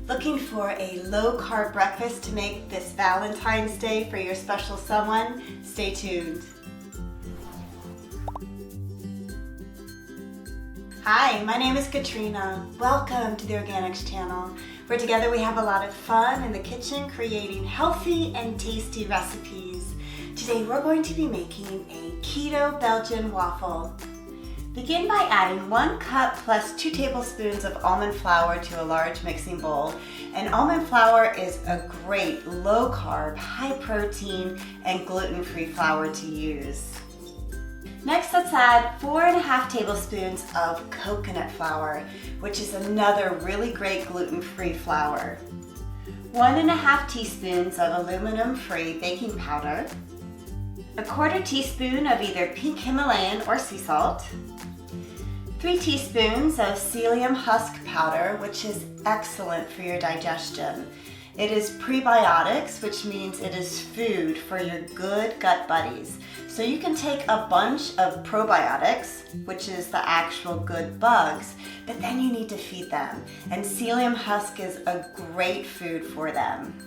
Looking for a low-carb breakfast to make this Valentine's Day for your special someone? Stay tuned. Hi, my name is Katrina. Welcome to the Organixx channel, where together we have a lot of fun in the kitchen creating healthy and tasty recipes. Today we're going to be making a Keto Belgian waffle. Begin by adding 1 cup plus 2 tablespoons of almond flour to a large mixing bowl. And almond flour is a great low-carb, high-protein, and gluten-free flour to use. Next, let's add 4.5 tablespoons of coconut flour, which is another really great gluten-free flour. 1.5 teaspoons of aluminum-free baking powder. 1/4 teaspoon of either pink Himalayan or sea salt. 3 teaspoons of psyllium husk powder, which is excellent for your digestion. It is prebiotics, which means it is food for your good gut buddies. So you can take a bunch of probiotics, which is the actual good bugs, but then you need to feed them. And psyllium husk is a great food for them.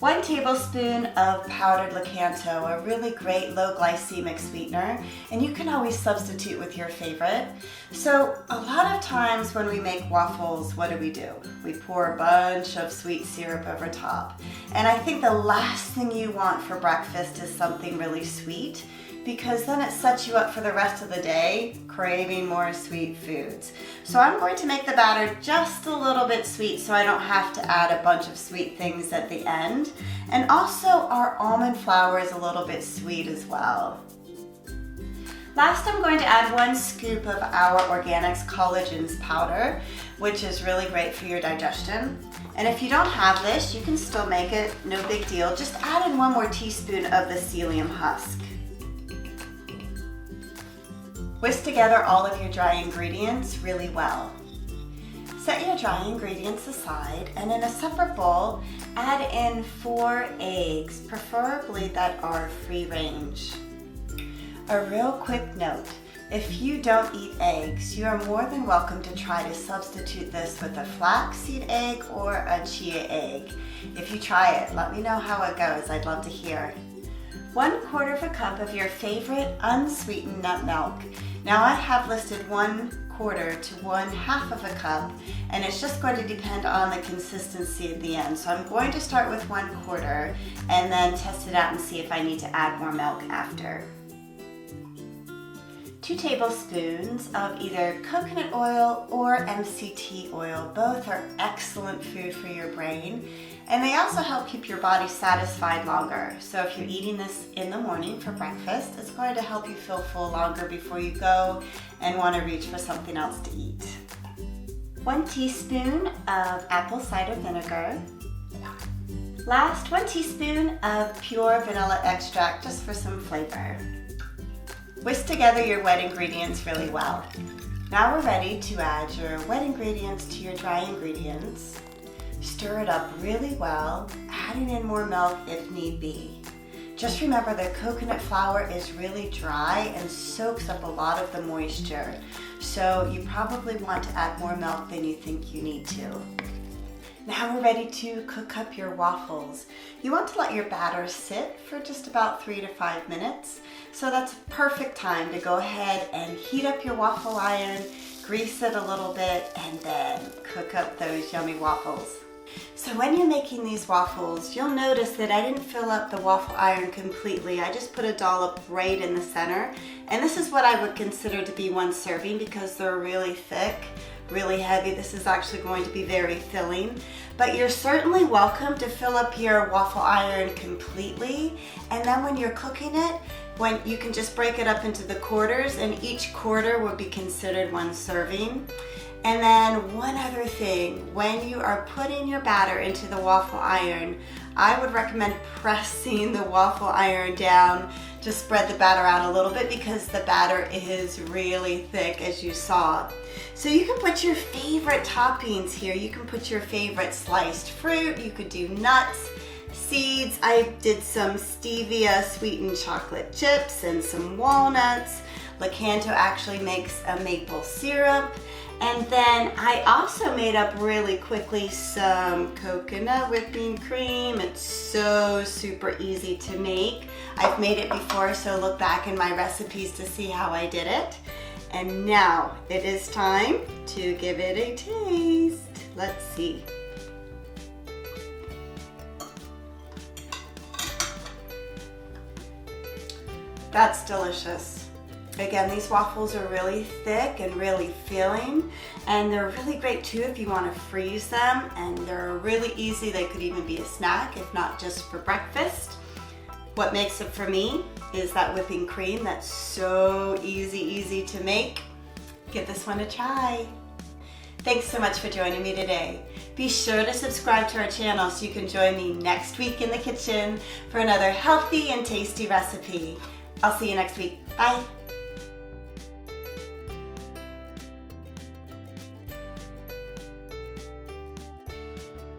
1 tablespoon of powdered Lakanto, a really great low glycemic sweetener, and you can always substitute with your favorite. So a lot of times when we make waffles, what do? We pour a bunch of sweet syrup over top. And I think the last thing you want for breakfast is something really sweet, because then it sets you up for the rest of the day craving more sweet foods. So I'm going to make the batter just a little bit sweet so I don't have to add a bunch of sweet things at the end. And also our almond flour is a little bit sweet as well. Last, I'm going to add 1 scoop of our Organixx collagens powder, which is really great for your digestion. And if you don't have this, you can still make it, no big deal. Just add in 1 more teaspoon of the psyllium husk. Whisk together all of your dry ingredients really well. Set your dry ingredients aside, and in a separate bowl, add in 4 eggs, preferably that are free range. A real quick note, if you don't eat eggs, you are more than welcome to try to substitute this with a flaxseed egg or a chia egg. If you try it, let me know how it goes. I'd love to hear. 1/4 cup of your favorite unsweetened nut milk. Now I have listed 1/4 to 1/2 cup, and it's just going to depend on the consistency at the end. So I'm going to start with 1/4 and then test it out and see if I need to add more milk after. 2 tablespoons of either coconut oil or MCT oil. Both are excellent food for your brain, and they also help keep your body satisfied longer. So if you're eating this in the morning for breakfast, it's going to help you feel full longer before you go and want to reach for something else to eat. 1 teaspoon of apple cider vinegar. Last, 1 teaspoon of pure vanilla extract, just for some flavor. Whisk together your wet ingredients really well. Now we're ready to add your wet ingredients to your dry ingredients. Stir it up really well, adding in more milk if need be. Just remember that coconut flour is really dry and soaks up a lot of the moisture, so you probably want to add more milk than you think you need to. Now we're ready to cook up your waffles. You want to let your batter sit for just about 3 to 5 minutes. So that's a perfect time to go ahead and heat up your waffle iron, grease it a little bit, and then cook up those yummy waffles. So when you're making these waffles, you'll notice that I didn't fill up the waffle iron completely. I just put a dollop right in the center. And this is what I would consider to be 1 serving because they're really thick, really heavy. This is actually going to be very filling. But you're certainly welcome to fill up your waffle iron completely. And then when you're cooking it, when you can just break it up into the quarters, and each quarter would be considered 1 serving. And then one other thing, when you are putting your batter into the waffle iron, I would recommend pressing the waffle iron down to spread the batter out a little bit because the batter is really thick, as you saw. So you can put your favorite toppings here. You can put your favorite sliced fruit. You could do nuts, seeds. I did some stevia sweetened chocolate chips and some walnuts. Lakanto actually makes a maple syrup. And then I also made up really quickly some coconut whipping cream. It's so super easy to make. I've made it before, so look back in my recipes to see how I did it. And now it is time to give it a taste. Let's see. That's delicious. Again, these waffles are really thick and really filling, and they're really great too if you want to freeze them, and they're really easy. They could even be a snack, if not just for breakfast. What makes it for me is that whipping cream that's so easy to make. Give this one a try. Thanks so much for joining me today. Be sure to subscribe to our channel so you can join me next week in the kitchen for another healthy and tasty recipe. I'll see you next week. Bye.